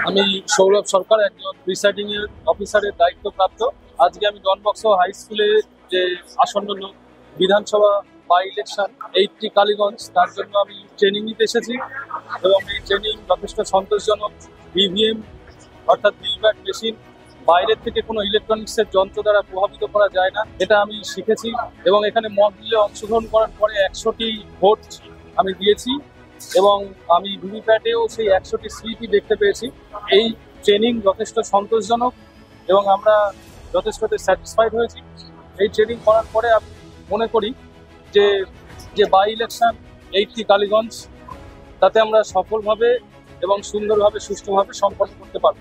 আমি সৌরভ সরকার, একজন প্রিসাইডিং অফিসারের দায়িত্বপ্রাপ্ত। আজকে আমি ডন বস্কো হাই স্কুলে যে আসন্ন বিধানসভা বাই ইলেকশন 80 কালীগঞ্জ, তার জন্য আমি ট্রেনিং নিতে এসেছি এবং এই ট্রেনিং যথেষ্ট সন্তোষজনক। ইভিএম অর্থাৎ ভিভিপ্যাট মেশিন বাইরের থেকে কোনো ইলেকট্রনিক্সের যন্ত্র দ্বারা প্রভাবিত করা যায় না, এটা আমি শিখেছি। এবং এখানে মক ড্রিলে অংশগ্রহণ করার পরে 100টি ভোট আমি দিয়েছি এবং আমি ভিভিপ্যাটেও সেই 100টি স্লিপই দেখতে পেয়েছি। এই ট্রেনিং যথেষ্ট সন্তোষজনক এবং আমরা যথেষ্ট স্যাটিসফাইড হয়েছি। এই ট্রেনিং করার পরে আমি মনে করি যে যে বাই ইলেকশন 80 কালীগঞ্জ, তাতে আমরা সফলভাবে এবং সুন্দরভাবে সুষ্ঠুভাবে সম্পন্ন করতে পারব।